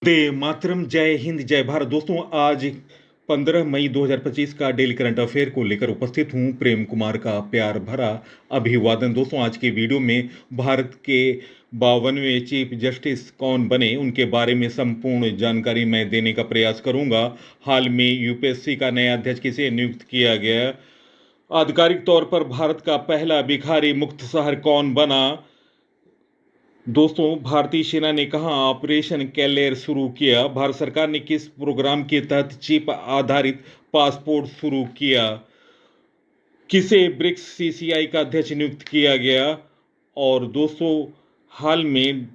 वंदे मातरम। जय हिंद, जय भारत। दोस्तों, आज 15 मई 2025 का डेली करंट अफेयर को लेकर उपस्थित हूं। प्रेम कुमार का प्यार भरा अभिवादन। दोस्तों, आज के वीडियो में भारत के 52वें चीफ जस्टिस कौन बने, उनके बारे में संपूर्ण जानकारी मैं देने का प्रयास करूंगा। हाल में यूपीएससी का नया अध्यक्ष किसे नियुक्त किया गया, आधिकारिक तौर पर भारत का पहला भिखारी मुक्त शहर कौन बना। दोस्तों, भारतीय सेना ने कहां ऑपरेशन कैलेर शुरू किया, भारत सरकार ने किस प्रोग्राम के तहत चिप आधारित पासपोर्ट शुरू किया, किसे ब्रिक्स सीसीआई का अध्यक्ष नियुक्त किया गया, और दोस्तों, हाल में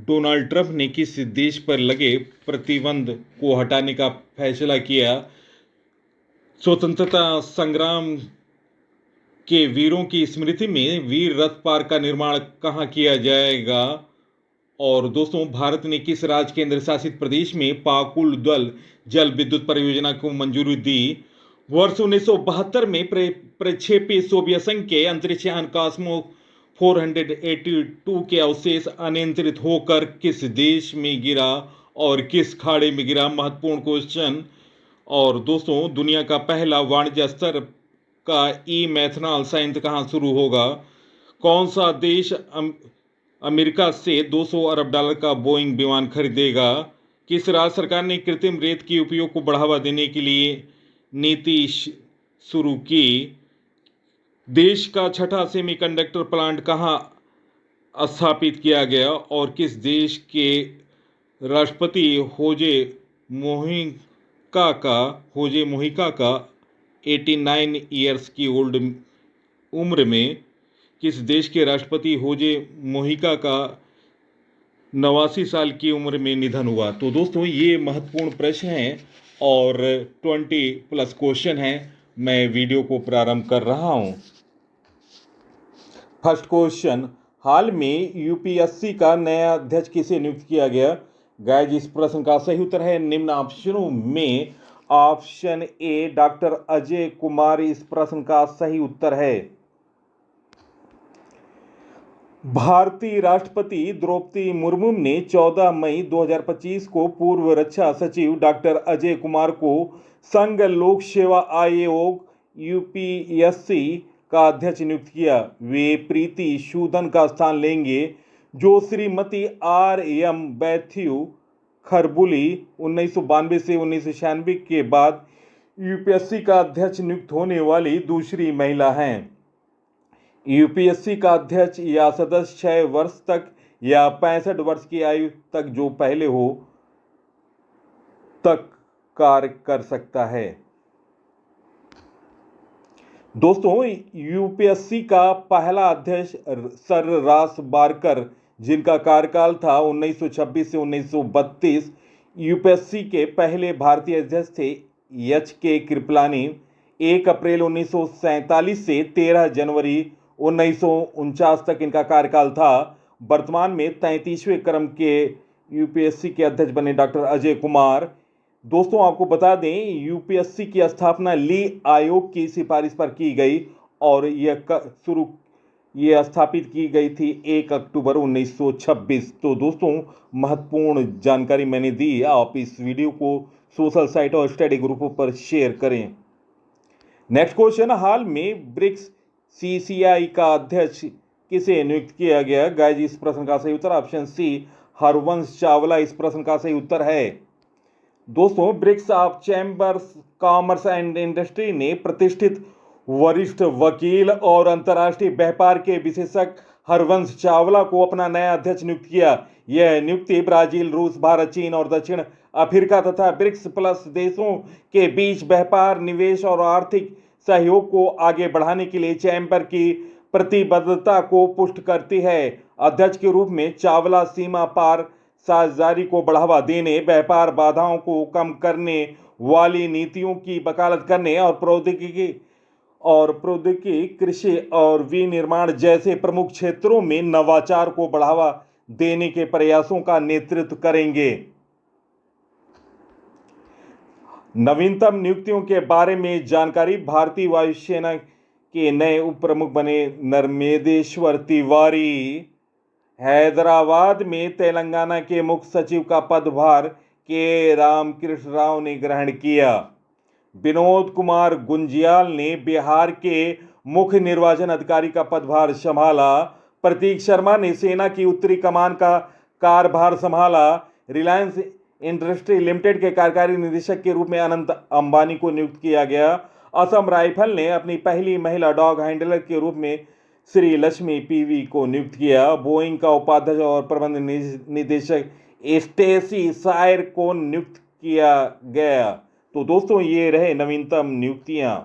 डोनाल्ड ट्रंप ने किस देश पर लगे प्रतिबंध को हटाने का फैसला किया, स्वतंत्रता संग्राम के वीरों की स्मृति में वीर रथ पार्क का निर्माण कहां किया जाएगा, और दोस्तों, भारत ने किस राज्य केंद्र शासित प्रदेश में पाकुल दल जल विद्युत परियोजना को मंजूरी दी। वर्ष 1972 में प्रक्षेपी सोवियत संघ के अंतरिक्ष यान कॉस्मो 482 के अवशेष अनियंत्रित होकर किस देश में गिरा और किस खाड़ी में गिरा, महत्वपूर्ण क्वेश्चन। और दोस्तों, दुनिया का पहला वाणिज्य स्तर का ई मैथनॉल संयंत्र कहाँ शुरू होगा, कौन सा देश अमेरिका से 200 अरब डॉलर का बोइंग विमान खरीदेगा, किस राज्य सरकार ने कृत्रिम रेत के उपयोग को बढ़ावा देने के लिए नीति शुरू की, देश का छठा सेमीकंडक्टर प्लांट कहां स्थापित किया गया, और किस देश के राष्ट्रपति होजे मोहिका का 89 ईयर्स की ओल्ड उम्र में किस देश के राष्ट्रपति होजे मोहिका का 89 साल की उम्र में निधन हुआ। तो दोस्तों, ये महत्वपूर्ण प्रश्न हैं और 20+ क्वेश्चन हैं। मैं वीडियो को प्रारंभ कर रहा हूं। फर्स्ट क्वेश्चन, हाल में यूपीएससी का नया अध्यक्ष किसे नियुक्त किया गया। गाइज, इस प्रश्न का सही उत्तर है निम्न ऑप्शनों में option A doctor Ajay Kumar इस प्रश्न का सही उत्तर है। भारतीय राष्ट्रपति द्रौपदी मुर्मू ने 14 मई 2025 को पूर्व रक्षा सचिव डॉक्टर अजय कुमार को संघ लोक सेवा आयोग यूपीएससी का अध्यक्ष नियुक्त किया। वे प्रीति सूदन का स्थान लेंगे, जो श्रीमती आर.एम. मैथ्यू खरबुली 1992 से 1996 के बाद यूपीएससी का अध्यक्ष नियुक्त होने वाली दूसरी महिला हैं। यूपीएससी का अध्यक्ष या सदस्य 6 वर्ष तक या 65 वर्ष की आयु तक जो पहले हो तक कार्य कर सकता है। दोस्तों, यूपीएससी का पहला अध्यक्ष सर रास बारकर, जिनका कार्यकाल था 1926 से 1932, यूपीएससी के पहले भारतीय अध्यक्ष थे एच के कृपलानी। 1 अप्रैल 1947 से 13 जनवरी 1949 तक इनका कार्यकाल था। वर्तमान में 33वें क्रम के यूपीएससी के अध्यक्ष बने डॉक्टर अजय कुमार। दोस्तों, आपको बता दें, यूपीएससी की स्थापना ली आयोग की सिफारिश पर की गई और यह स्थापित की गई थी 1 अक्टूबर 1926। तो दोस्तों, महत्वपूर्ण जानकारी मैंने दी। आप इस वीडियो को सोशल साइट और स्टडी ग्रुपों पर शेयर करें। नेक्स्ट क्वेश्चन, हाल में ब्रिक्स सीसीआई का अध्यक्ष किसे नियुक्त किया गया। गाइज, इस प्रश्न का सही उत्तर ऑप्शन सी हरवंश चावला इस प्रश्न का सही उत्तर है। दोस्तों, bricks of chambers commerce and industry ने प्रतिष्ठित वरिष्ठ वकील और अंतर्राष्ट्रीय व्यापार के विशेषज्ञ हरवंश चावला को अपना नया अध्यक्ष नियुक्त किया। यह नियुक्ति ब्राजील, रूस, भारत, चीन और दक्षिण अफ्रीका तथा ब्रिक्स प्लस देशों के बीच व्यापार, निवेश और आर्थिक सहयोग को आगे बढ़ाने के लिए चैम्बर की प्रतिबद्धता को पुष्ट करती है। अध्यक्ष के रूप में चावला सीमा पार साझेदारी को बढ़ावा देने, व्यापार बाधाओं को कम करने वाली नीतियों की वकालत करने और प्रौद्योगिकी, कृषि और विनिर्माण जैसे प्रमुख क्षेत्रों में नवाचार को बढ़ावा देने के प्रयासों का नेतृत्व करेंगे। नवीनतम नियुक्तियों के बारे में जानकारी, भारतीय वायुसेना के नए उप प्रमुख बने नर्मदेश्वर तिवारी हैदराबाद में तेलंगाना के मुख्य सचिव का पदभार के रामकृष्ण राव ने ग्रहण किया। विनोद कुमार गुंजियाल ने बिहार के मुख्य निर्वाचन अधिकारी का पदभार संभाला। प्रतीक शर्मा ने सेना की उत्तरी कमान का कार्यभार संभाला। रिलायंस इंडस्ट्री लिमिटेड के कार्यकारी निदेशक के रूप में अनंत अंबानी को नियुक्त किया गया। असम राइफल ने अपनी पहली महिला डॉग हैंडलर के रूप में श्री लक्ष्मी पीवी को नियुक्त किया। बोइंग का उपाध्यक्ष और प्रबंध निदेशक स्टेसी सायर को नियुक्त किया गया। तो दोस्तों ये रहे नवीनतम नियुक्तियां।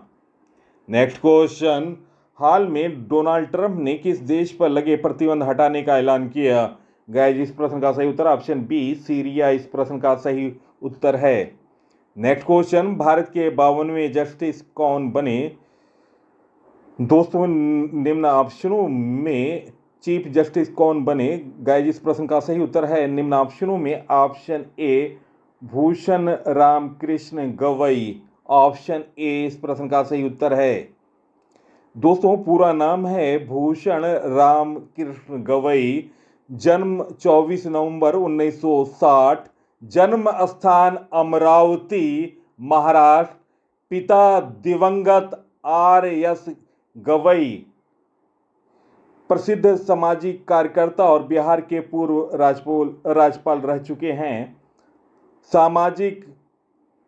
नेक्स्ट क्वेश्चन, हाल में डोनाल्ड ट्रंप ने किस देश पर लगे प्रतिबंध हटाने का ऐलान किया? गाइस, इस प्रश्न का सही उत्तर ऑप्शन बी सीरिया इस प्रश्न का सही उत्तर है। नेक्स्ट क्वेश्चन, भारत के 52वें जस्टिस कौन बने? दोस्तों निम्न ऑप्शनों में चीफ जस्टिस कौन बने? गाइस, इस प्रश्न का सही उत्तर है निम्न ऑप्शनों में option A Bhushan Ram Krishna Gavai. Option A इस प्रश्न का सही उत्तर है। दोस्तों पूरा नाम है भूषण राम कृष्ण गवई। जन्म 24 नवंबर 1960। जन्म स्थान अमरावती महाराष्ट्र। पिता दिवंगत आर.एस. गवई प्रसिद्ध सामाजिक कार्यकर्ता और बिहार के पूर्व राज्यपाल रह चुके हैं। सामाजिक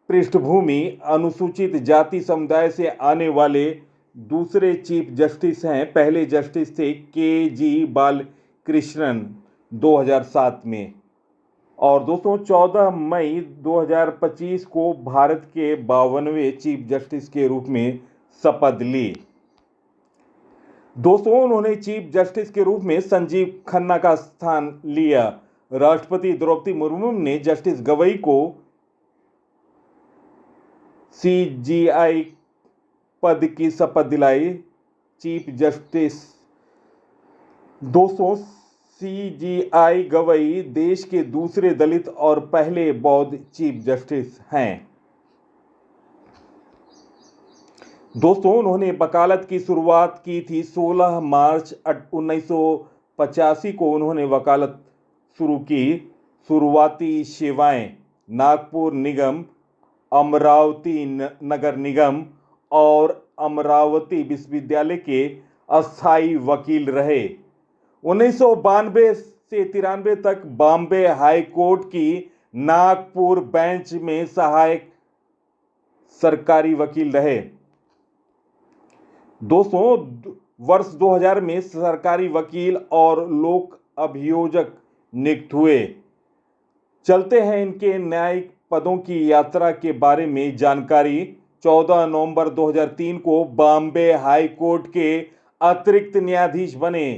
पृष्ठभूमि अनुसूचित जाति समुदाय से आने वाले दूसरे चीफ जस्टिस हैं। पहले जस्टिस थे के.जी. बालकृष्णन 2007 में। और दोस्तों 14 मई 2025 को भारत के 52वें चीफ जस्टिस के रूप में शपथ ली। दोस्तों उन्होंने चीफ जस्टिस के रूप में संजीव खन्ना का स्थान लिया। राष्ट्रपति द्रौपदी मुर्मू ने जस्टिस गवई को सीजीआई पद की शपथ दिलाई। चीफ जस्टिस दोस्तों सीजीआई गवई देश के दूसरे दलित और पहले बौद्ध चीफ जस्टिस हैं। दोस्तों उन्होंने वकालत की शुरुआत की थी 16 मार्च 1985 को उन्होंने वकालत शुरू की। शुरुआती सेवाएं नागपुर निगम, अमरावती नगर निगम और अमरावती विश्वविद्यालय के अस्थायी वकील रहे। 1992 से 93 तक बॉम्बे हाई कोर्ट की नागपुर बेंच में सहायक सरकारी वकील रहे। दोस्तों वर्ष 2000 में सरकारी वकील और लोक अभियोजक नियुक्त हुए। चलते हैं इनके न्यायिक पदों की यात्रा के बारे में जानकारी। 14 नवंबर 2003 को बॉम्बे हाई कोर्ट के अतिरिक्त न्यायाधीश बने।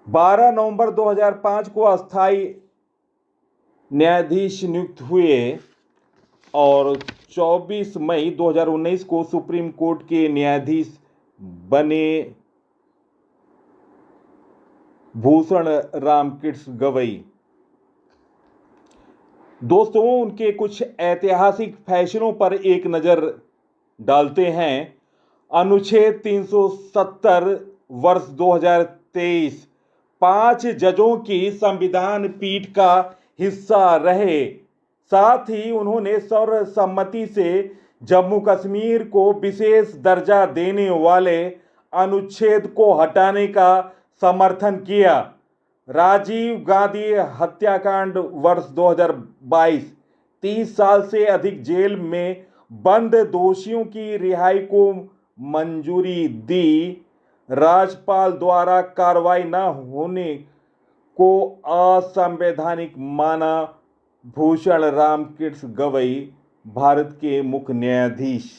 12 नवंबर 2005 को अस्थायी न्यायाधीश नियुक्त हुए और 24 मई 2019 को सुप्रीम कोर्ट के न्यायाधीश बने भूषण रामकृष्ण गवई। दोस्तों उनके कुछ ऐतिहासिक फैसलों पर एक नजर डालते हैं। अनुच्छेद 370 वर्ष 2023 5 जजों की संविधान पीठ का हिस्सा रहे। साथ ही उन्होंने सर्वसम्मति से जम्मू कश्मीर को विशेष दर्जा देने वाले अनुच्छेद को हटाने का समर्थन किया। राजीव गांधी हत्याकांड वर्ष 2022 30 साल से अधिक जेल में बंद दोषियों की रिहाई को मंजूरी दी। राज्यपाल द्वारा कार्रवाई न होने को असंवैधानिक माना। भूषण रामकृष्ण गवई भारत के मुख्य न्यायाधीश।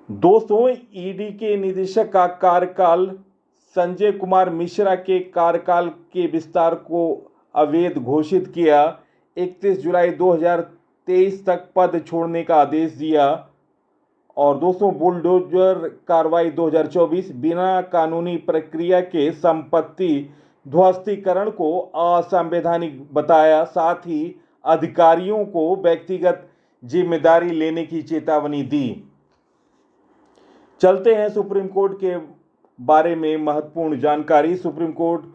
दोस्तों ईडी के निदेशक का कार्यकाल संजय कुमार मिश्रा के कार्यकाल के विस्तार को अवैध घोषित किया। 31 जुलाई 2023 तक पद छोड़ने का आदेश दिया। और दोस्तों बुलडोजर कार्रवाई 2024 बिना कानूनी प्रक्रिया के संपत्ति ध्वस्तीकरण को असंवैधानिक बताया। साथ ही अधिकारियों को व्यक्तिगत जिम्मेदारी लेने की चेतावनी दी। चलते हैं सुप्रीम कोर्ट के बारे में महत्वपूर्ण जानकारी। सुप्रीम कोर्ट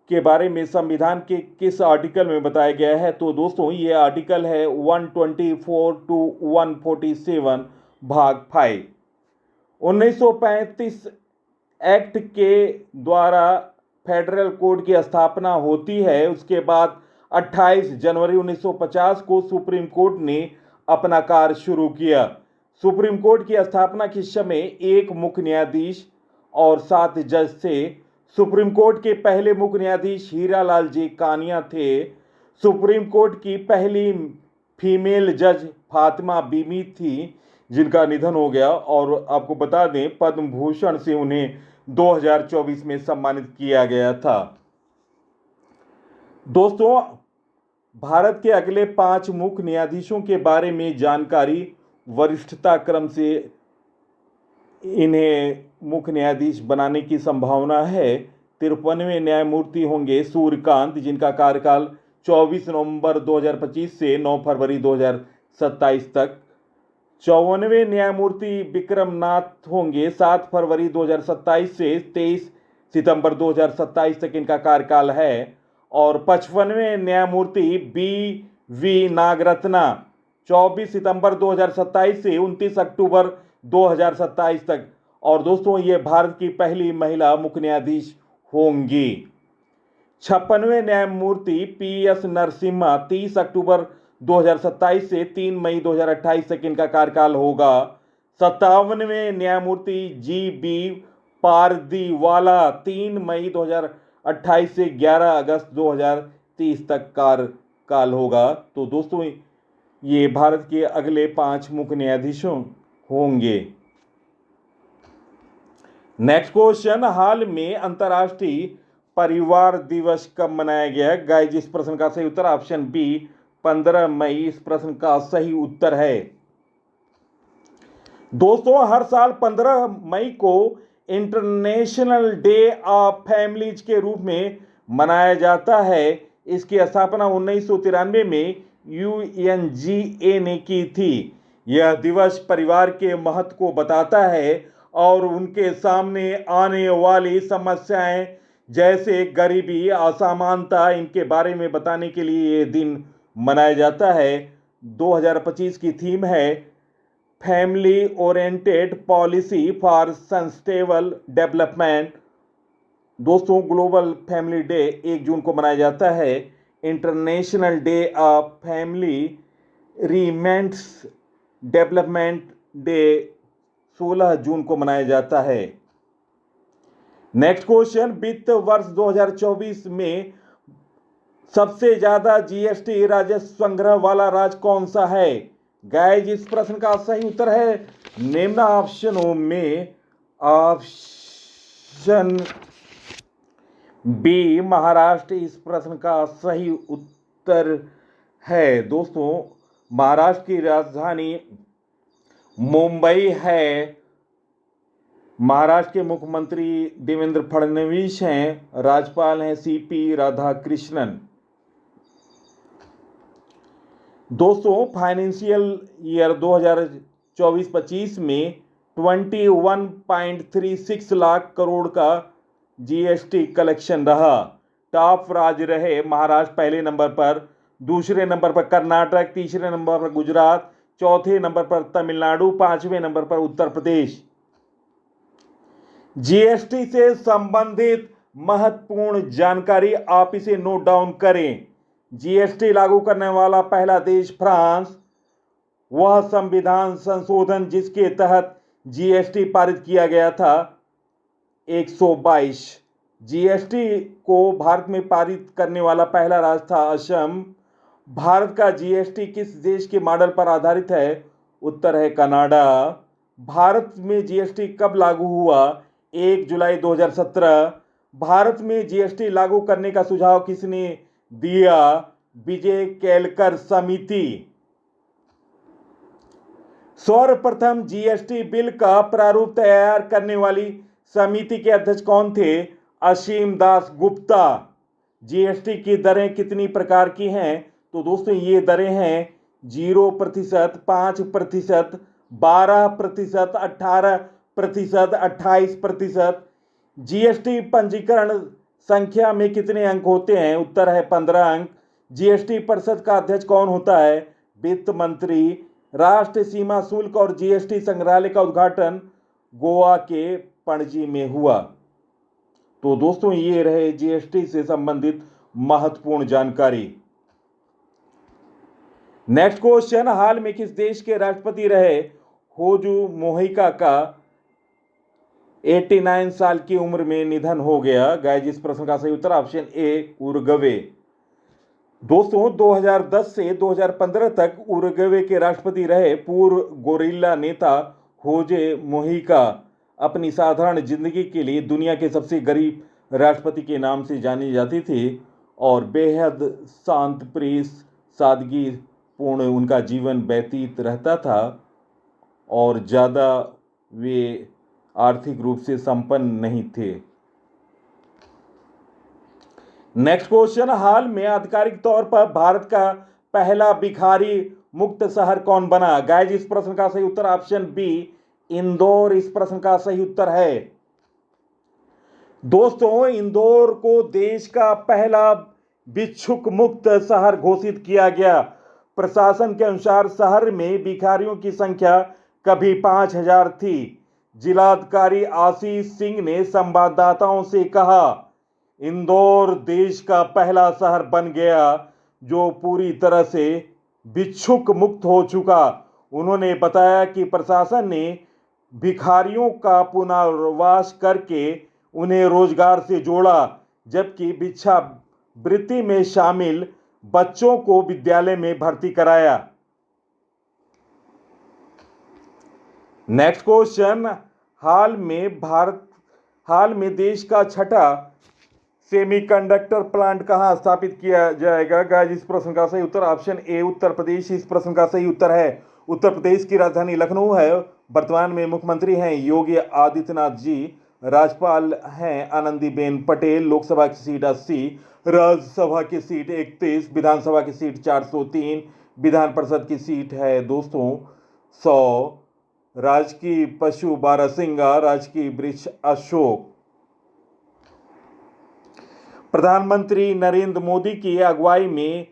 के बारे में संविधान के किस आर्टिकल में बताया गया है? तो दोस्तों ये आर्टिकल है 124 टू 147 भाग 5। 1935 एक्ट के द्वारा फेडरल कोर्ट की स्थापना होती है। उसके बाद 28 जनवरी 1950 को सुप्रीम कोर्ट ने अपना कार्य शुरू किया। सुप्रीम कोर्ट की स्थापना के समय एक मुख्य न्यायाधीश और 7 जज थे। सुप्रीम कोर्ट के पहले मुख्य न्यायाधीश हीरालाल जी कानिया थे। सुप्रीम कोर्ट की पहली फीमेल जज फातिमा बीबी थी, जिनका निधन हो गया। और आपको बता दें, पद्म भूषण से उन्हें 2024 में सम्मानित किया गया था। दोस्तों, भारत के अगले 5 मुख्य न्यायाधीशों के बारे में जानकारी। वरिष्ठता क्रम से इन्हें मुख्य न्यायाधीश बनाने की संभावना है। 53वें न्यायमूर्ति होंगे सूर्यकांत, जिनका कार्यकाल 24 नवंबर 2025 से 9 फरवरी 2027 तक। 54वें न्यायमूर्ति विक्रमनाथ होंगे, 7 फरवरी 2027 से 23 सितंबर 2027 तक इनका कार्यकाल है। और 55वें न्यायमूर्ति बी नागरत्ना, 24 सितंबर 2027 से 29 अक्टूबर 2027 तक। और दोस्तों ये भारत की पहली महिला मुख्य न्यायाधीश होंगी। 56वें न्यायमूर्ति पी.एस. नरसिम्हा, 30 अक्टूबर 2027 से 3 मई 2028 तक इनका कार्यकाल होगा। 57वें न्यायमूर्ति जी.बी. पारदीवाला, 3 मई 2028 से 11 अगस्त 2030 तक कार्यकाल होगा। तो दोस्तों ये भारत के अगले 5 मुख्य न्यायाधीशों होंगे। नेक्स्ट क्वेश्चन, हाल में अंतर्राष्ट्रीय परिवार दिवस कब मनाया गया? गाइस, इस प्रश्न का सही उत्तर ऑप्शन बी 15 मई इस प्रश्न का सही उत्तर है। दोस्तों, हर साल 15 मई को इंटरनेशनल डे ऑफ फैमिलीज के रूप में मनाया जाता है। इसकी स्थापना 1993 में UNGA ने की थी। यह दिवस परिवार के महत्व को बताता है और उनके सामने आने वाली समस्याएं जैसे गरीबी, असमानता, इनके बारे में बताने के लिए ये दिन मनाया जाता है। 2025 की थीम है family oriented policy for sustainable development. दोस्तों, ग्लोबल फैमिली डे 1 जून को मनाया जाता है। International day of family remains development day 16 जून को मनाया जाता है। नेक्स्ट क्वेश्चन, वित्त वर्ष 2024 में सबसे ज्यादा जीएसटी राजस्व संग्रह वाला राज्य कौन सा है? गाइस, इस प्रश्न का सही उत्तर है निम्न ऑप्शनों में ऑप्शन बी महाराष्ट्र इस प्रश्न का सही उत्तर है। दोस्तों, महाराष्ट्र की राजधानी मुंबई है। महाराष्ट्र के मुख्यमंत्री देवेंद्र फडणवीस हैं। राज्यपाल हैं सीपी राधाकृष्णन। दोस्तों, फाइनेंशियल ईयर 2024-25 में 21.36 लाख करोड़ का जीएसटी कलेक्शन रहा। टॉप राज्य रहे महाराष्ट्र पहले नंबर पर, दूसरे नंबर पर कर्नाटक, तीसरे नंबर पर गुजरात, चौथे नंबर पर तमिलनाडु, 5वें नंबर पर उत्तर प्रदेश। जीएसटी से संबंधित महत्वपूर्ण जानकारी आप इसे नोट डाउन करें। जीएसटी लागू करने वाला पहला देश फ्रांस। वह संविधान संशोधन जिसके तहत जीएसटी पारित किया गया था 122। जीएसटी को भारत में पारित करने वाला पहला राज्य था असम। भारत का जीएसटी किस देश के मॉडल पर आधारित है? उत्तर है कनाडा। भारत में जीएसटी कब लागू हुआ? 1 जुलाई 2017। भारत में जीएसटी लागू करने का सुझाव किसने दिया? विजय केलकर समिति। सर्वप्रथम जीएसटी बिल का प्रारूप तैयार करने वाली समिति के अध्यक्ष कौन थे? असीम दास गुप्ता। जीएसटी की दरें कितनी प्रकार की हैं? तो दोस्तों ये दरें हैं 0%, 5%, 12%, 18%, 28%, जीएसटी पंजीकरण संख्या में कितने अंक होते हैं? उत्तर है 15 अंक। जीएसटी परिषद का अध्यक्ष कौन होता है? वित्त मंत्री। राष्ट्रीय सीमा शुल्क और जीएसटी संग्रहालय का उद्घाटन गोवा के पणजी में हुआ। तो दोस्तों ये रहे जीएसटी से संबंधित महत्वपूर्ण जानकारी। नेक्स्ट क्वेश्चन, हाल में किस देश के राष्ट्रपति रहे होजू मोहिका का 89 साल की उम्र में निधन हो गया? गाइस इस प्रश्न का सही उत्तर ऑप्शन ए उरुग्वे। दोस्तों 2010 से 2015 तक उरुग्वे के राष्ट्रपति रहे पूर्व गोरिल्ला नेता होजे मोहिका अपनी साधारण जिंदगी के लिए दुनिया के सबसे गरीब राष्ट्रपति के नाम से जानी जाती थी और बेहद शांत प्रिय सादगी पूर्ण उनका जीवन व्यतीत रहता था और ज़्यादा वे आर्थिक रूप से संपन्न नहीं थे। नेक्स्ट क्वेश्चन, हाल में आधिकारिक तौर पर भारत का पहला भिखारी मुक्त शहर कौन बना? गाइस इस प्रश्न का सही उत्तर ऑप्शन बी इंदौर इस प्रश्न का सही उत्तर है। दोस्तों इंदौर को देश का पहला भिक्षुक मुक्त शहर घोषित किया गया। प्रशासन के अनुसार शहर में भिखारियों की संख्या कभी 5000 थी। जिलाधिकारी आशीष सिंह ने संवाददाताओं से कहा, इंदौर देश का पहला शहर बन गया जो पूरी तरह से भिक्षुक मुक्त हो चुका। उन्होंने बताया कि प्रशासन ने भिखारियों का पुनर्वास करके उन्हें रोजगार से जोड़ा, जबकि भिक्षावृत्ति में शामिल बच्चों को विद्यालय में भर्ती कराया। नेक्स्ट क्वेश्चन, हाल में देश का छठा सेमीकंडक्टर प्लांट कहां स्थापित किया जाएगा? गाइस इस प्रश्न का सही उत्तर ऑप्शन ए उत्तर प्रदेश इस प्रश्न का सही उत्तर है। उत्तर प्रदेश की राजधानी लखनऊ है। वर्तमान में मुख्यमंत्री हैं योगी आदित्यनाथ जी, राज्यपाल हैं आनंदीबेन पटेल। लोकसभा की सीट 80, राज्यसभा की सीट 31, विधानसभा की सीट 403, विधान परिषद की सीट है दोस्तों 100। राजकीय पशु बारहसिंगा, राजकीय वृक्ष अशोक। प्रधानमंत्री नरेंद्र मोदी की अगुवाई में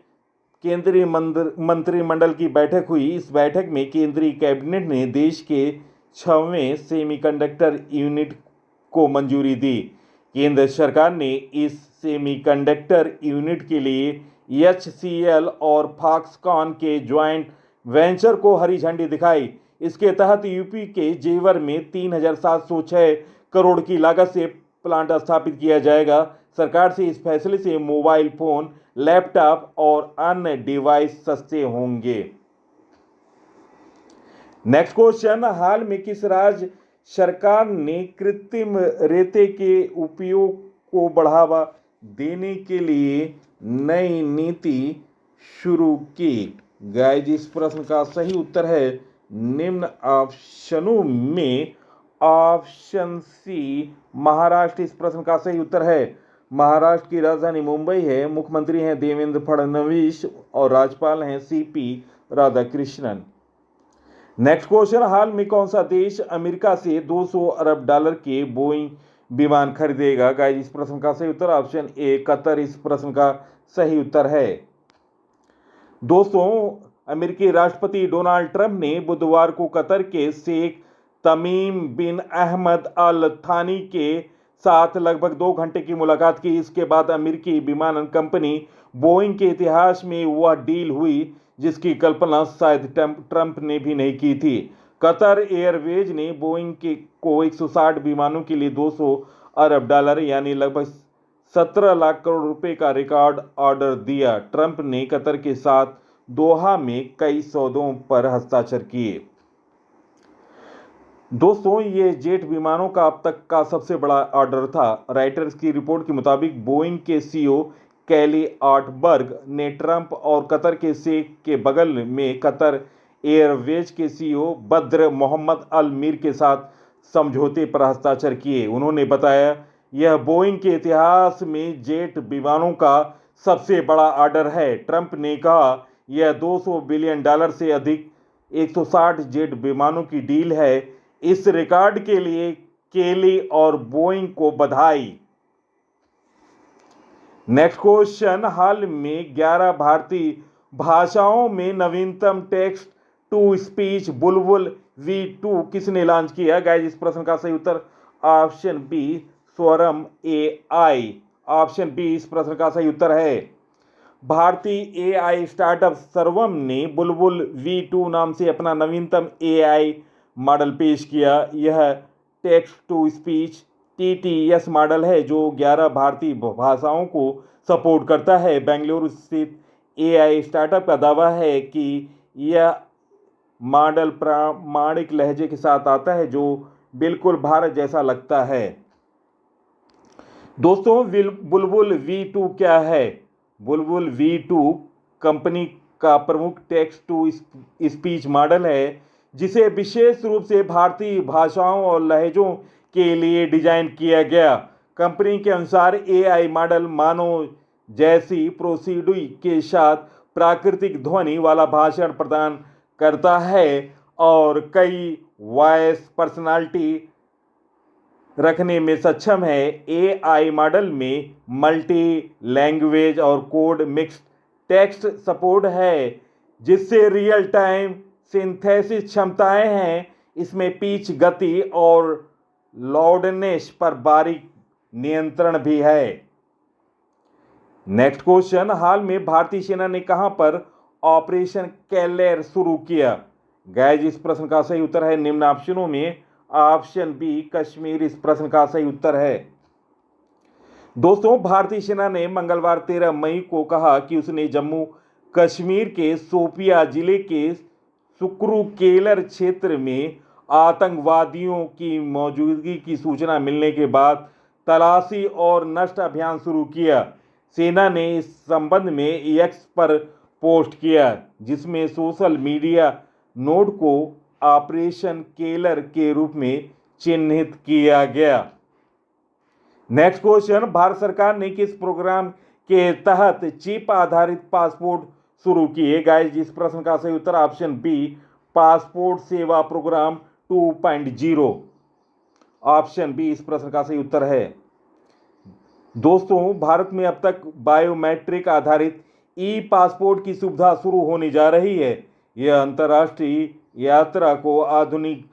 केंद्रीय मंत्रिमंडल की बैठक हुई। इस बैठक में केंद्रीय कैबिनेट ने देश के 6वें सेमीकंडक्टर यूनिट को मंजूरी दी। केंद्र सरकार ने इस सेमीकंडक्टर यूनिट के लिए HCL और फॉक्सकॉन के ज्वाइंट वेंचर को हरी झंडी दिखाई। इसके तहत यूपी के जेवर में 3706 करोड़ की लागत से प्लांट स्थापित किया जाएगा। सरकार से इस फैसले से मोबाइल फोन, लैपटॉप और अन्य डिवाइस सस्ते होंगे। नेक्स्ट क्वेश्चन, हाल में किस राज्य सरकार ने कृत्रिम रेते के उपयोग को बढ़ावा देने के लिए नई नीति शुरू की? गाइस इस प्रश्न का सही उत्तर है निम्न ऑप्शनों में ऑप्शन सी महाराष्ट्र इस प्रश्न का सही उत्तर है। महाराष्ट्र की राजधानी मुंबई है। मुख्यमंत्री हैं देवेंद्र फडणवीस और राज्यपाल हैं CP राधाकृष्णन। नेक्स्ट क्वेश्चन, हाल में कौन सा देश अमेरिका से 200 अरब डॉलर के बोइंग विमान खरीदेगा? गाइस इस प्रश्न का सही उत्तर ऑप्शन ए कतर इस प्रश्न का सही उत्तर है। दोस्तों अमेरिकी राष्ट्रपति डोनाल्ड ट्रंप ने बुधवार को कतर के शेख तमीम बिन अहमद अल थानी के साथ लगभग 2 घंटे की मुलाकात की। इसके बाद अमेरिकी विमानन कंपनी बोइंग के इतिहास में वह डील हुई जिसकी कल्पना शायद ट्रंप ने भी नहीं की थी। कतर एयरवेज ने बोइंग को 160 विमानों के लिए 200 अरब डॉलर यानी लगभग 17 लाख करोड़ रुपए का रिकॉर्ड ऑर्डर दिया। ट्रंप ने कतर के साथ दोहा में कई सौदों पर हस्ताक्षर किए। दोस्तों ये जेट विमानों का अब तक का सबसे बड़ा ऑर्डर था। राइटर्स की रिपोर्ट के मुताबिक बोइंग के CEO कैली ऑटबर्ग ने ट्रंप और कतर के शेख के बगल में कतर एयरवेज के CEO बद्र मोहम्मद अल मीर के साथ समझौते पर हस्ताक्षर किए। उन्होंने बताया यह बोइंग के इतिहास में जेट विमानों का सबसे बड़ा ऑर्डर है। ट्रंप ने कहा यह 200 बिलियन डॉलर से अधिक 160 जेट विमानों की डील है। इस रिकॉर्ड के लिए केली और बोइंग को बधाई। नेक्स्ट क्वेश्चन, हाल में 11 भारतीय भाषाओं में नवीनतम text to speech Bulbul V2 किसने लॉन्च किया? गाइस, इस प्रश्न का सही उत्तर ऑप्शन बी स्वरम AI। ऑप्शन बी इस प्रश्न का सही उत्तर है। भारतीय AI स्टार्टअप सर्वम ने बुलबुल V2 नाम से अपना नवीनतम AI मॉडल पेश किया। यह text to speech TTS model है जो 11 भारतीय भाषाओं को सपोर्ट करता है। बेंगलुरु स्थित AI स्टार्टअप का दावा है कि यह मॉडल प्रामाणिक लहजे के साथ आता है जो बिल्कुल भारत जैसा लगता है। दोस्तों, बुलबुल V2 क्या है? बुलबुल V2 कंपनी का प्रमुख टेक्स्ट टू स्पीच मॉडल है जिसे विशेष रूप से भारतीय भाषाओं और लहजों के लिए डिजाइन किया गया। कंपनी के अनुसार AI मॉडल मानव जैसी प्रोसीडी के साथ प्राकृतिक ध्वनि वाला भाषण प्रदान करता है और कई वॉइस पर्सनालिटी रखने में सक्षम है। AI मॉडल में मल्टी लैंग्वेज और कोड मिक्स टेक्स्ट सपोर्ट है जिससे रियल टाइम सिंथेसिस क्षमताएं हैं। इसमें पिच, गति और लाउडनेस पर बारीक नियंत्रण भी है। नेक्स्ट क्वेश्चन, हाल में भारतीय सेना ने कहां पर ऑपरेशन कैलेर शुरू किया? गाइस, इस प्रश्न का सही उत्तर है निम्न ऑप्शनों में ऑप्शन बी कश्मीर इस प्रश्न का सही उत्तर है। दोस्तों, भारतीय सेना ने मंगलवार 13 मई को कहा कि उसने जम्मू कश्मीर के शोपिया जिले के सुक्रू केलर क्षेत्र में आतंकवादियों की मौजूदगी की सूचना मिलने के बाद तलाशी और नष्ट अभियान शुरू किया। सेना ने इस संबंध में X पर पोस्ट किया जिसमें सोशल मीडिया नोड को ऑपरेशन केलर के रूप में चिन्हित किया गया। नेक्स्ट क्वेश्चन, भारत सरकार ने किस प्रोग्राम के तहत चिप आधारित पासपोर्ट शुरू किए? गाइस, इस प्रश्न का सही उत्तर ऑप्शन बी पासपोर्ट सेवा प्रोग्राम 2.0। ऑप्शन बी इस प्रश्न का सही उत्तर है। दोस्तों, भारत में अब तक बायोमेट्रिक आधारित पासपोर्ट की सुविधा शुरू होने जा रही है। यह अंतर्राष्ट्रीय यात्रा को आधुनिक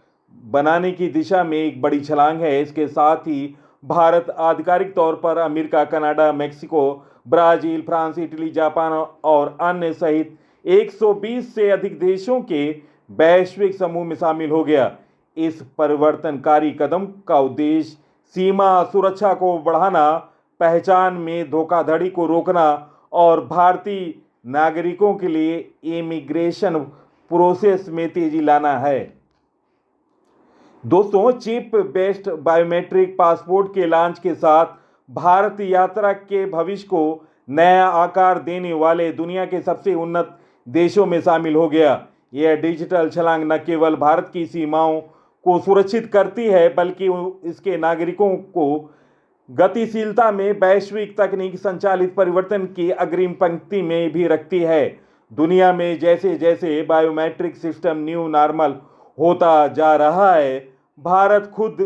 बनाने की दिशा में एक बड़ी छलांग है। इसके साथ ही भारत आधिकारिक तौर पर America, Canada, Mexico, Brazil, France, Italy, Japan और अन्य सहित 120 से अधिक देशों के वैश्विक समूह में शामिल हो गया। इस परिवर्तनकारी कदम का उद्देश्य सीमा सुरक्षा को बढ़ाना, पहचान में धोखाधड़ी को रोकना और भारतीय नागरिकों के लिए इमिग्रेशन प्रोसेस में तेजी लाना है। दोस्तों, चिप बेस्ड बायोमेट्रिक पासपोर्ट के लॉन्च के साथ भारत यात्रा के भविष्य को नया आकार देने वाले दुनिया के सबसे उन्नत देशों में शामिल हो गया। यह डिजिटल छलांग न केवल भारत की सीमाओं को सुरक्षित करती है बल्कि इसके नागरिकों को गतिशीलता में वैश्विक तकनीक संचालित परिवर्तन की अग्रिम पंक्ति में भी रखती है। दुनिया में जैसे जैसे बायोमेट्रिक सिस्टम न्यू नॉर्मल होता जा रहा है, भारत खुद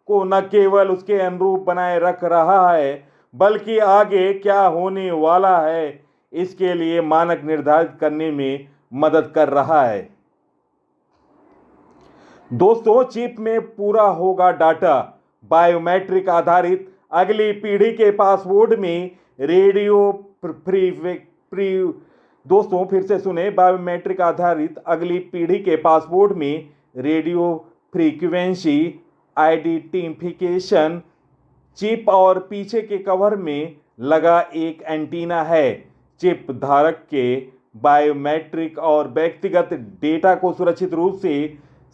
को न केवल उसके अनुरूप बनाए रख रहा है बल्कि आगे क्या होने वाला है इसके लिए मानक निर्धारित करने में मदद कर रहा है। दोस्तों, चिप में पूरा होगा डाटा। बायोमेट्रिक आधारित अगली पीढ़ी के पासपोर्ट में दोस्तों फिर से सुने, बायोमेट्रिक आधारित अगली पीढ़ी के पासपोर्ट में रेडियो फ्रीक्वेंसी आइडेंटिफिकेशन चिप और पीछे के कवर में लगा एक एंटीना है। चिप धारक के बायोमेट्रिक और व्यक्तिगत डेटा को सुरक्षित रूप से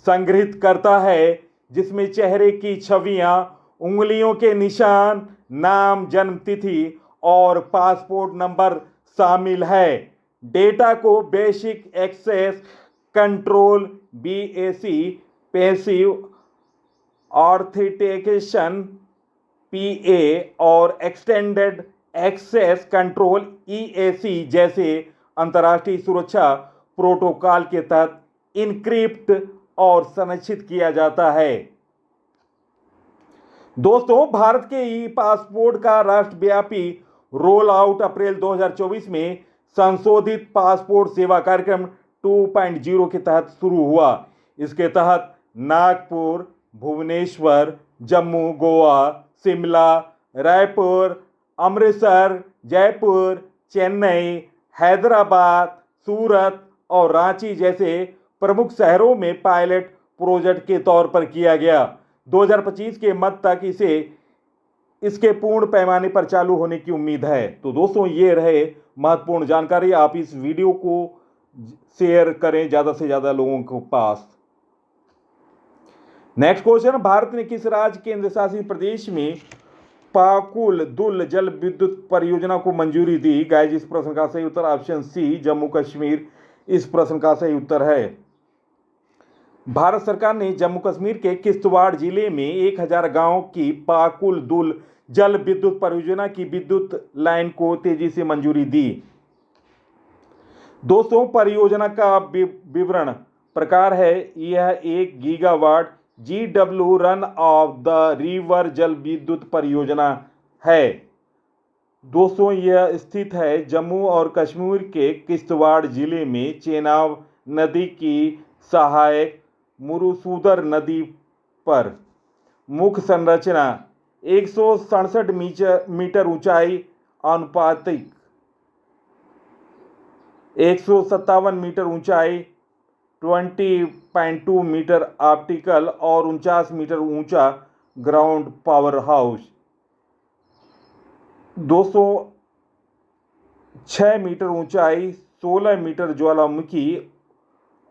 संग्रहित करता है जिसमें चेहरे की छवियां, उंगलियों के निशान, नाम, जन्म तिथि और पासपोर्ट नंबर शामिल है। डेटा को basic access control BAC, passive authentication PA और एक्सटेंडेड एक्सेस कंट्रोल EAC जैसे अंतर्राष्ट्रीय सुरक्षा प्रोटोकॉल के तहत इनक्रिप्ट और संरक्षित किया जाता है। दोस्तों, भारत के ई पासपोर्ट का राष्ट्रव्यापी रोल आउट अप्रैल 2024 में संशोधित पासपोर्ट सेवा कार्यक्रम 2.0 के तहत शुरू हुआ। इसके तहत नागपुर, भुवनेश्वर, जम्मू, गोवा, शिमला, रायपुर, अमृतसर, जयपुर, चेन्नई, हैदराबाद, सूरत और रांची जैसे प्रमुख शहरों में पायलट प्रोजेक्ट के तौर पर किया गया। 2025 के मध्य तक इसके पूर्ण पैमाने पर चालू होने की उम्मीद है। तो दोस्तों, ये रहे महत्वपूर्ण जानकारी। आप इस वीडियो को शेयर करें ज़्यादा से ज़्यादा लोगों के पास। नेक्स्ट क्वेश्चन, भारत ने किस राज्य केंद्र शासित प्रदेश में पाकुल दुल जल विद्युत परियोजना को मंजूरी दी? गाइस, इस प्रश्न का सही उत्तर ऑप्शन सी जम्मू कश्मीर इस प्रश्न का सही उत्तर है। भारत सरकार ने जम्मू कश्मीर के किश्तवाड़ जिले में 1000 गांव की पाकुल दुल जल विद्युत परियोजना की विद्युत लाइन को तेजी से मंजूरी दी। दोस्तों, परियोजना का विवरण प्रकार है। यह 1 gigawatt GW run of the river जल विद्युत परियोजना है। दोस्तों, यह स्थित है जम्मू और कश्मीर के किश्तवाड़ जिले में चेनाब नदी की सहायक मुरुसुदर नदी पर। मुख्य संरचना 167 मीटर ऊंचाई, आनुपातिक 157 मीटर ऊंचाई, 20.2 मीटर ऑप्टिकल और 49 मीटर ऊंचा ग्राउंड पावर हाउस। दोस्तों, 6 मीटर ऊंचाई, 16 मीटर ज्वालामुखी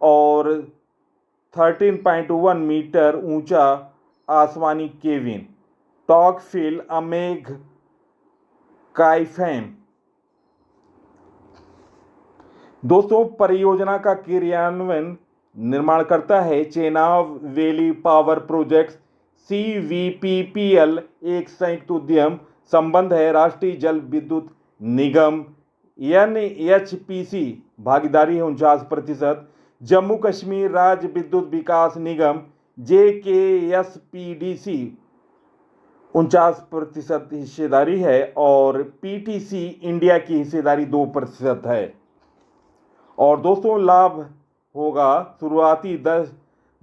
और 13.1 मीटर ऊंचा आसमानी केबिन, टॉकफिल अमेघ काइफैम। दोस्तों, परियोजना का क्रियान्वयन निर्माण करता है Chenab valley power projects CVPPL, एक संयुक्त उद्यम संबंध है राष्ट्रीय जल विद्युत निगम NHPC, भागीदारी है 49%, जम्मू कश्मीर राज्य विद्युत विकास निगम JKSPDC 49% हिस्सेदारी है और PTC इंडिया की हिस्सेदारी 2% है। और दोस्तों, लाभ होगा शुरुआती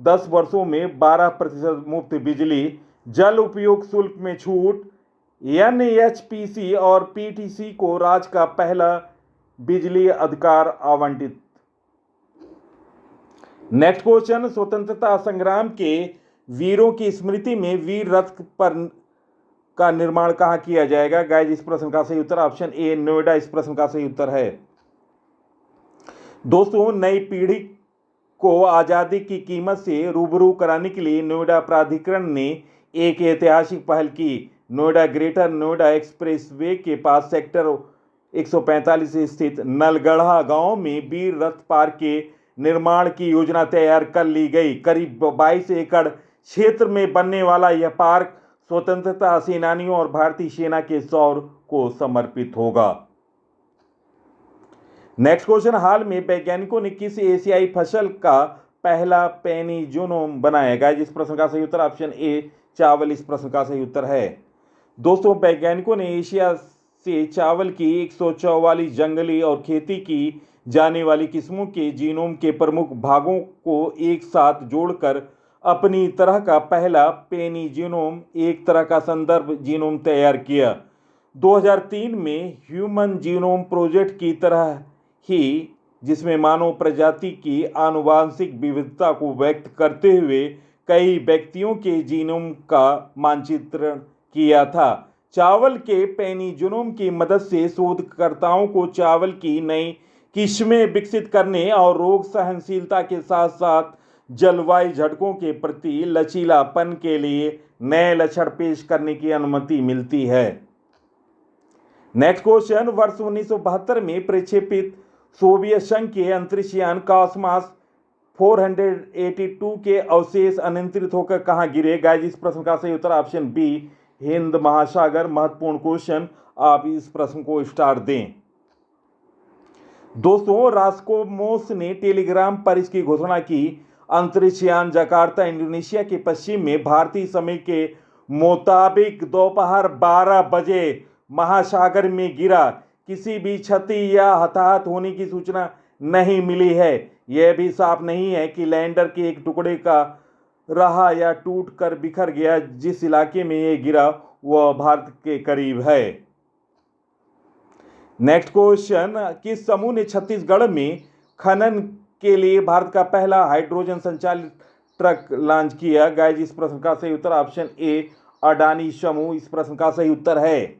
10 वर्षों में 12% मुफ्त बिजली, जल उपयोग शुल्क में छूट, NHPC और PTC को राज्य का पहला बिजली अधिकार आवंटित। नेक्स्ट क्वेश्चन, स्वतंत्रता संग्राम के वीरों की स्मृति में वीर रथ पर का निर्माण कहाँ किया जाएगा? गाइस, इस प्रश्न का सही उत्तर ऑप्शन ए नोएडा इस प्रश्न का सही उत्तर है। दोस्तों, नई पीढ़ी को आज़ादी की कीमत से रूबरू कराने के लिए नोएडा प्राधिकरण ने एक ऐतिहासिक पहल की। नोएडा ग्रेटर नोएडा एक्सप्रेसवे के पास सेक्टर 145 स्थित नलगढ़ा गांव में वीर रथ पार्क के निर्माण की योजना तैयार कर ली गई। करीब 22 एकड़ क्षेत्र में बनने वाला यह पार्क स्वतंत्रता सेनानियों और भारतीय सेना के शौर्य को समर्पित होगा। नेक्स्ट क्वेश्चन, हाल में वैज्ञानिकों ने किस एशियाई फसल का पहला पेनी जीनोम बनाया? गाइस, इस प्रश्न का सही उत्तर ऑप्शन ए चावल इस प्रश्न का सही उत्तर है। दोस्तों, वैज्ञानिकों ने एशिया से चावल की 144 जंगली और खेती की जाने वाली किस्मों के जीनोम के प्रमुख भागों को एक साथ जोड़कर अपनी तरह का पहला पेनी जीनोम, एक तरह का संदर्भ जीनोम तैयार किया। 2003 में ह्यूमन जीनोम प्रोजेक्ट की तरह ही, जिसमें मानव प्रजाति की आनुवांशिक विविधता को व्यक्त करते हुए कई व्यक्तियों के जीनोम का मानचित्रण किया था। चावल के पेनी जीनोम की मदद से शोधकर्ताओं को चावल की नई किस्में विकसित करने और रोग सहनशीलता के साथ साथ जलवायु झटकों के प्रति लचीलापन के लिए नए लक्षण पेश करने की अनुमति मिलती है। नेक्स्ट क्वेश्चन, वर्ष 1972 में प्रक्षेपित सोवियत संघ के अंतरिक्ष यान कॉस्मॉस 482 के अवशेष अनियंत्रित होकर कहां गिरे? गाइस, इस प्रश्न का सही उत्तर ऑप्शन बी हिंद महासागर। महत्वपूर्ण क्वेश्चन, आप इस प्रश्न को स्टार दें। दोस्तों, रास्कोमोस ने टेलीग्राम पर इसकी घोषणा की। अंतरिक्ष यान जकार्ता इंडोनेशिया के पश्चिम में भारतीय समय के मुताबिक दोपहर 12 बजे महासागर में गिरा। किसी भी क्षति या हताहत होने की सूचना नहीं मिली है। यह भी साफ नहीं है कि लैंडर के एक टुकड़े का रहा या टूट कर बिखर गया। जिस इलाके में यह गिरा वह भारत के करीब है। नेक्स्ट क्वेश्चन, किस समूह ने छत्तीसगढ़ में खनन के लिए भारत का पहला हाइड्रोजन संचालित ट्रक लॉन्च किया? गाइस, इस प्रश्न का सही उत्तर ऑप्शन ए अडानी समूह इस प्रश्न का सही उत्तर है।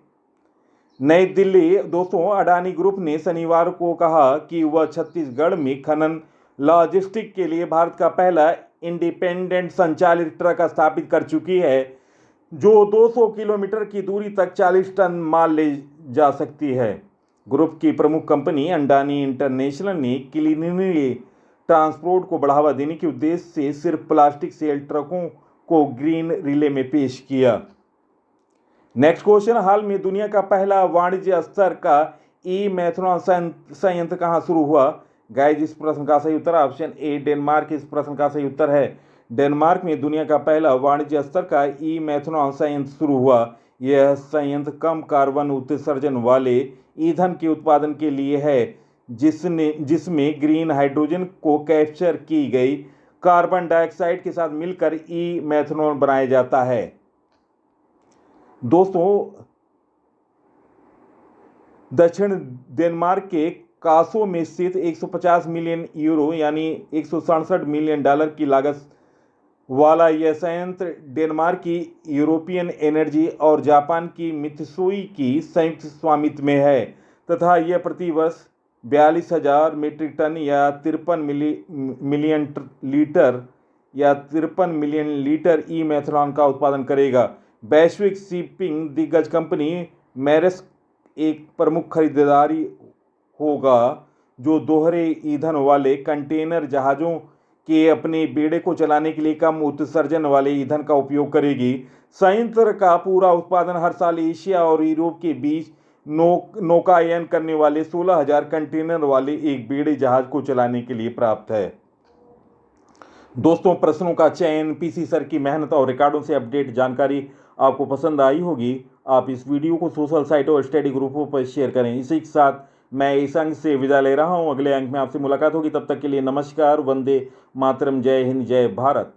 नई दिल्ली दोस्तों, अडानी ग्रुप ने शनिवार को कहा कि वह छत्तीसगढ़ में खनन लॉजिस्टिक के लिए भारत का पहला इंडिपेंडेंट संचालित ट्रक स्थापित कर चुकी है, जो 200 किलोमीटर की दूरी तक 40 टन माल ले जा सकती है। ग्रुप की प्रमुख कंपनी अडानी इंटरनेशनल ने क्लीनली ट्रांसपोर्ट को बढ़ावा देने के उद्देश्य से सिर्फ प्लास्टिक सेल ट्रकों को ग्रीन रिले में पेश किया। नेक्स्ट क्वेश्चन, हाल में दुनिया का पहला वाणिज्य स्तर का ई मैथनॉल संयंत्र कहां शुरू हुआ? गाइस, इस प्रश्न का सही उत्तर ऑप्शन ए डेनमार्क इस प्रश्न का सही उत्तर है। डेनमार्क में दुनिया का पहला वाणिज्य स्तर का ई मैथनॉल संयंत्र शुरू हुआ। यह संयंत्र कम कार्बन उत्सर्जन वाले ईंधन के उत्पादन के लिए है, जिसमें ग्रीन हाइड्रोजन को कैप्चर की गई कार्बन डाइऑक्साइड के साथ मिलकर ई मैथनॉल बनाया जाता है। दोस्तों, दक्षिण डेनमार्क के कासो में स्थित 150 मिलियन यूरो यानी 167 मिलियन डॉलर की लागत वाला यह संयंत्र डेनमार्क की यूरोपियन एनर्जी और जापान की मित्सुई की संयुक्त स्वामित्व में है तथा यह प्रति वर्ष 42,000 मीट्रिक टन या 53 मिलियन लीटर ई मैथनॉल का उत्पादन करेगा। वैश्विक शिपिंग दिग्गज कंपनी मैरिस्क एक प्रमुख खरीदारी होगा, जो दोहरे ईंधन वाले कंटेनर जहाज़ों के अपने बेड़े को चलाने के लिए कम उत्सर्जन वाले ईंधन का उपयोग करेगी। संयंत्र का पूरा उत्पादन हर साल एशिया और यूरोप के बीच नौकायन करने वाले 16,000 कंटेनर वाले एक बेड़े जहाज को चलाने के लिए प्राप्त है। दोस्तों, प्रश्नों का चयन, पीसी सर की मेहनत और रिकॉर्डों से अपडेट जानकारी आपको पसंद आई होगी। आप इस वीडियो को सोशल साइट और स्टडी ग्रुपों पर शेयर करें। इसी के साथ मैं इस अंक से विदा ले रहा हूं। अगले अंक में आपसे मुलाकात होगी। तब तक के लिए नमस्कार, वंदे मातरम, जय हिंद, जय भारत।